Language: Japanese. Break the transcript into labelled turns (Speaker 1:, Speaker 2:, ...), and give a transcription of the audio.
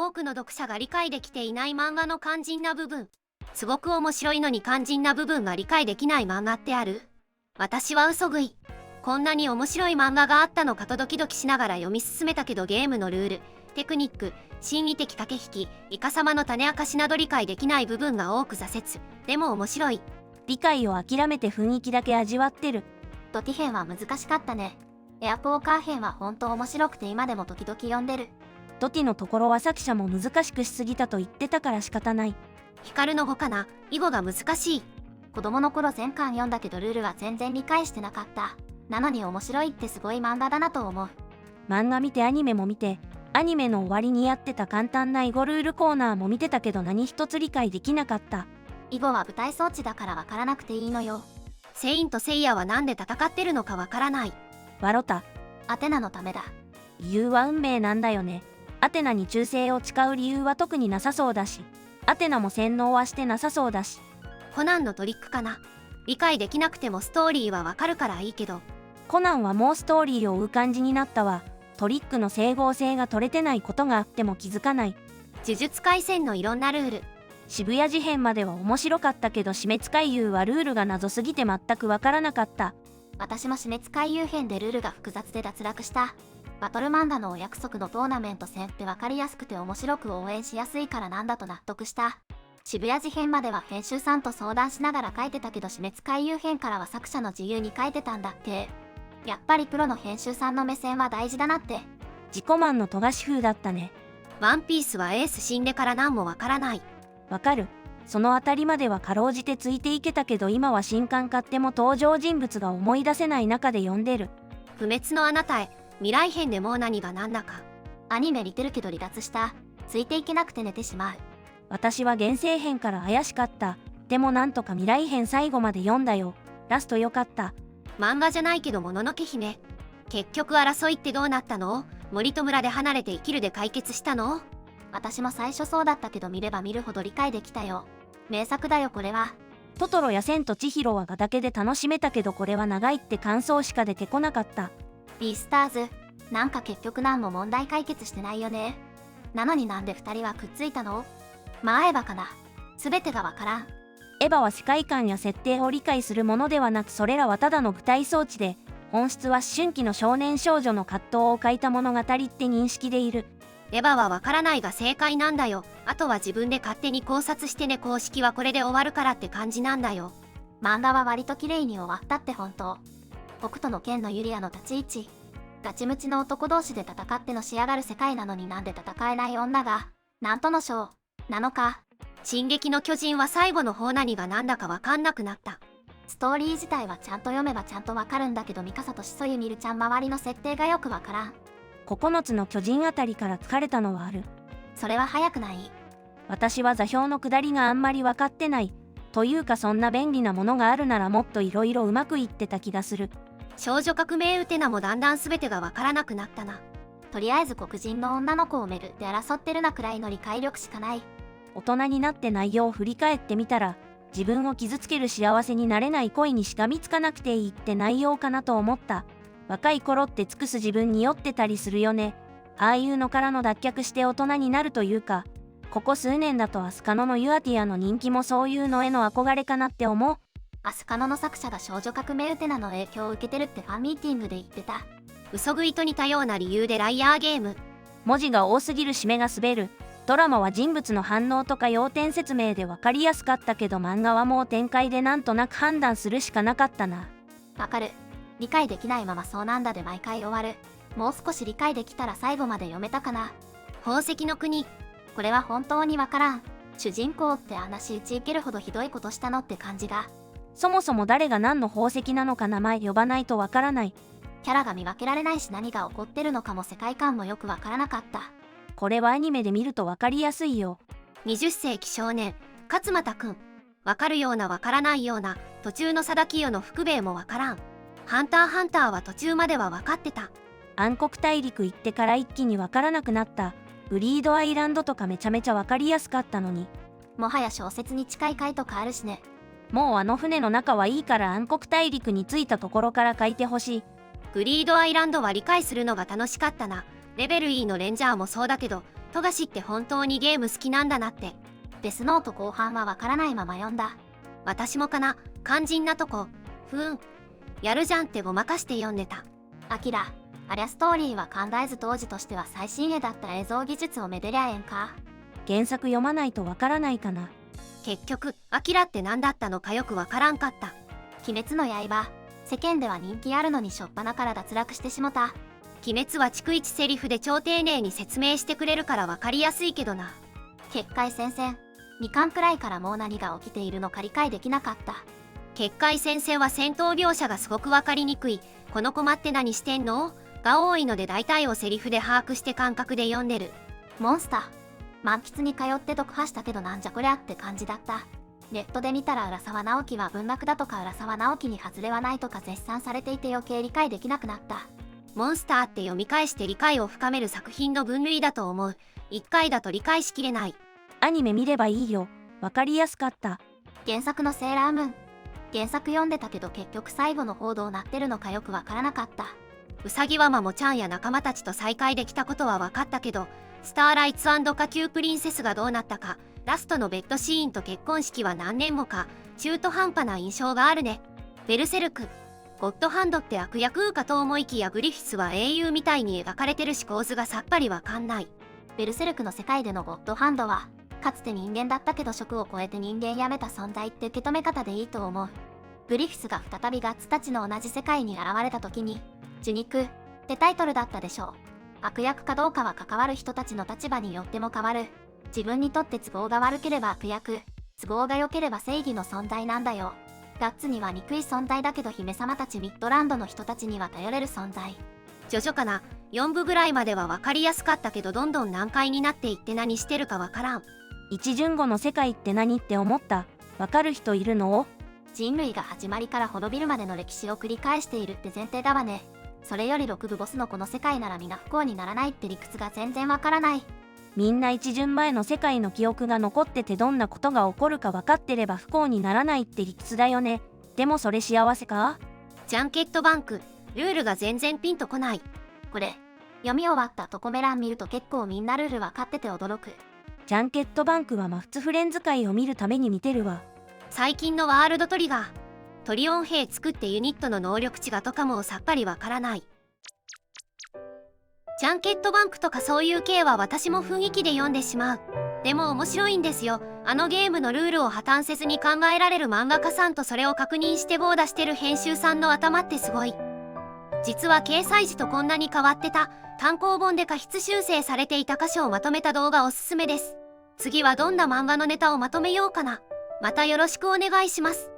Speaker 1: 多くの読者が理解できていない漫画の肝心な部分。すごく面白いのに肝心な部分が理解できない漫画ってある？私は嘘食い。こんなに面白い漫画があったのかとドキドキしながら読み進めたけど、ゲームのルール、テクニック、心理的駆け引き、イカサマの種明かしなど理解できない部分が多く挫折。でも面白い。
Speaker 2: 理解を諦めて雰囲気だけ味わってる。
Speaker 3: ドティ編は難しかったね。エアポーカー編は本当面白くて今でも時々読んでる。
Speaker 2: ドティのところは作者も難しくしすぎたと言ってたから仕方ない。
Speaker 1: 光の語かな。囲碁が難しい。
Speaker 3: 子供の頃全巻読んだけどルールは全然理解してなかった。なのに面白いってすごい漫画だなと思う。
Speaker 2: 漫画見てアニメも見て、アニメの終わりにやってた簡単な囲碁ルールコーナーも見てたけど何一つ理解できなかった。
Speaker 3: 囲碁は舞台装置だからわからなくていいのよ。
Speaker 1: セインとセイヤはなんで戦ってるのかわからない。
Speaker 2: ワロタ。
Speaker 3: アテナのためだ。
Speaker 2: 理由は運命なんだよね。アテナに忠誠を誓う理由は特になさそうだし、アテナも洗脳はしてなさそうだし。
Speaker 1: コナンのトリックかな。理解できなくてもストーリーはわかるからいいけど。
Speaker 2: コナンはもうストーリーを追う感じになったわ。トリックの整合性が取れてないことがあっても気づかない。
Speaker 1: 呪術廻戦のいろんなルール。
Speaker 2: 渋谷事変までは面白かったけど死滅回遊はルールが謎すぎて全くわからなかった。
Speaker 3: 私も死滅回遊編でルールが複雑で脱落した。バトル漫画のお約束のトーナメント戦って分かりやすくて面白く応援しやすいからなんだと納得した。渋谷事変までは編集さんと相談しながら書いてたけど死滅回遊編からは作者の自由に書いてたんだって。やっぱりプロの編集さんの目線は大事だなって。
Speaker 2: 自己満の富樫風だったね。
Speaker 1: ワンピースはエース死んでから何もわからない。
Speaker 2: わかる。そのあたりまではかろうじてついていけたけど今は新刊買っても登場人物が思い出せない中で読んでる。
Speaker 1: 不滅のあなたへ。未来編でもう何が何だか。
Speaker 3: アニメ似てるけど離脱した。ついていけなくて寝てしまう。
Speaker 2: 私は現世編から怪しかった。でもなんとか未来編最後まで読んだよ。ラスト良かった。
Speaker 1: 漫画じゃないけどもののけ姫。結局争いってどうなったの？森と村で離れて生きるで解決したの？
Speaker 3: 私も最初そうだったけど見れば見るほど理解できたよ。名作だよこれは。
Speaker 2: トトロや千と千尋は画だけで楽しめたけどこれは長いって感想しか出てこなかった。
Speaker 3: ビースターズ、なんか結局何も問題解決してないよね。なのになんで2人はくっついたの？まあエヴァかな。全てがわからん。
Speaker 2: エヴァは世界観や設定を理解するものではなくそれらはただの舞台装置で、本質は思春期の少年少女の葛藤を書いた物語って認識でいる。
Speaker 1: エヴァはわからないが正解なんだよ。あとは自分で勝手に考察してね。公式はこれで終わるからって感じなんだよ。
Speaker 3: 漫画は割と綺麗に終わったって本当。北斗の拳のユリアの立ち位置。ガチムチの男同士で戦ってのし上がる世界なのになんで戦えない女が、なんとの章、なのか。
Speaker 1: 進撃の巨人は最後の方何が何だかわかんなくなった。
Speaker 3: ストーリー自体はちゃんと読めばちゃんとわかるんだけどミカサとシソユミルちゃん周りの設定がよくわからん。
Speaker 2: 9つの巨人あたりから疲れたのはある。
Speaker 3: それは早くない？
Speaker 2: 私は座標の下りがあんまり分かってない。というかそんな便利なものがあるならもっといろいろうまくいってた気がする。
Speaker 1: 少女革命ウテナもだんだん全てがわからなくなったな。
Speaker 3: とりあえず黒人の女の子をめぐって争ってるなくらいの理解力しかない。
Speaker 2: 大人になって内容を振り返ってみたら、自分を傷つける幸せになれない恋にしがみつかなくていいって内容かなと思った。若い頃って尽くす自分に酔ってたりするよね。ああいうのからの脱却して大人になるというか、ここ数年だとアスカノのユアティアの人気もそういうのへの憧れかなって思う。
Speaker 3: アスカノの作者が少女革命ウテナの影響を受けてるってファンミーティングで言ってた。
Speaker 1: 嘘食いと似たような理由でライアーゲーム。
Speaker 2: 文字が多すぎる締めが滑る。ドラマは人物の反応とか要点説明で分かりやすかったけど漫画はもう展開でなんとなく判断するしかなかったな。
Speaker 3: わかる。理解できないままそうなんだで毎回終わる。もう少し理解できたら最後まで読めたかな。
Speaker 1: 宝石の国。
Speaker 3: これは本当にわからん。主人公って話打ち明けるほどひどいことしたのって感じが。
Speaker 2: そもそも誰が何の宝石なのか名前呼ばないとわからない。
Speaker 3: キャラが見分けられないし何が起こってるのかも世界観もよくわからなかった。
Speaker 2: これはアニメで見るとわかりやすいよ。
Speaker 1: 20世紀少年、勝俣くん。わかるようなわからないような、途中の貞清の福兵衛もわからん。ハンターハンターは途中まではわかってた。
Speaker 2: 暗黒大陸行ってから一気にわからなくなった。ブリードアイランドとかめちゃめちゃわかりやすかったのに。
Speaker 3: もはや小説に近い回とかあるしね。
Speaker 2: もうあの船の中はいいから暗黒大陸に着いたところから書いてほしい。
Speaker 1: グリードアイランドは理解するのが楽しかったな。レベル E のレンジャーもそうだけど、富樫って本当にゲーム好きなんだなって。
Speaker 3: デスノート後半はわからないまま読んだ。
Speaker 1: 私もかな、肝心なとこ。やるじゃんってごまかして読んでた。
Speaker 3: アキラ、ありゃストーリーは神田絵図当時としては最新鋭だった映像技術をめでりゃえんか。
Speaker 2: 原作読まないとわからないかな。
Speaker 1: 結局、アキラって何だったのかよくわからんかった。
Speaker 3: 鬼滅の刃、世間では人気あるのにしょっぱなから脱落してしもた。
Speaker 1: 鬼滅は逐一セリフで超丁寧に説明してくれるからわかりやすいけどな。
Speaker 3: 結界戦線、2巻くらいからもう何が起きているのか理解できなかった。
Speaker 1: 結界戦線は戦闘描写がすごくわかりにくい。このコマって何してんのが多いので大体をセリフで把握して感覚で読んでる。
Speaker 3: モンスター、満喫に通って読破したけどなんじゃこりゃって感じだった。ネットで見たら浦沢直樹は文学だとか浦沢直樹に外れはないとか絶賛されていて余計理解できなくなった。
Speaker 1: モンスターって読み返して理解を深める作品の分類だと思う。1回だと理解しきれない。
Speaker 2: アニメ見ればいいよ。わかりやすかった。
Speaker 3: 原作のセーラームーン。原作読んでたけど結局最後の報道なってるのかよくわからなかった。
Speaker 1: うさぎはマモちゃんや仲間たちと再会できたことは分かったけど、スターライツ&下級プリンセスがどうなったか、ラストのベッドシーンと結婚式は何年もか、中途半端な印象があるね。ベルセルク。ゴッドハンドって悪役かと思いきやグリフィスは英雄みたいに描かれてるし構図がさっぱりわかんない。
Speaker 3: ベルセルクの世界でのゴッドハンドは、かつて人間だったけど職を超えて人間やめた存在って受け止め方でいいと思う。グリフィスが再びガッツたちの同じ世界に現れた時に、受肉ってタイトルだったでしょう。悪役かどうかは関わる人たちの立場によっても変わる。自分にとって都合が悪ければ悪役、都合が良ければ正義の存在なんだよ。ガッツには憎い存在だけど姫様たちミッドランドの人たちには頼れる存在。
Speaker 1: ジョジョかな、4部ぐらいまでは分かりやすかったけどどんどん難解になっていって何してるか分からん。
Speaker 2: 一順語の世界って何って思った。わかる人いるの？
Speaker 3: 人類が始まりから滅びるまでの歴史を繰り返しているって前提だわね。それより6部ボスのこの世界なら皆不幸にならないって理屈が全然わからない。
Speaker 2: みんな一順前の世界の記憶が残っててどんなことが起こるか分かってれば不幸にならないって理屈だよね。でもそれ幸せか？
Speaker 1: ジャンケットバンク、ルールが全然ピンとこない。
Speaker 3: これ、読み終わったとこめ欄見ると結構みんなルール分かってて驚く。
Speaker 2: ジャンケットバンクはマフツフレンズ会を見るために見てるわ。
Speaker 1: 最近のワールドトリガー、トリオン兵作ってユニットの能力値がとかもさっぱりわからない。ジャンケットバンクとかそういう系は私も雰囲気で読んでしまう。でも面白いんですよ。あのゲームのルールを破綻せずに考えられる漫画家さんとそれを確認して棒出してる編集さんの頭ってすごい。実は掲載時とこんなに変わってた。単行本で過失修正されていた箇所をまとめた動画おすすめです。次はどんな漫画のネタをまとめようかな。またよろしくお願いします。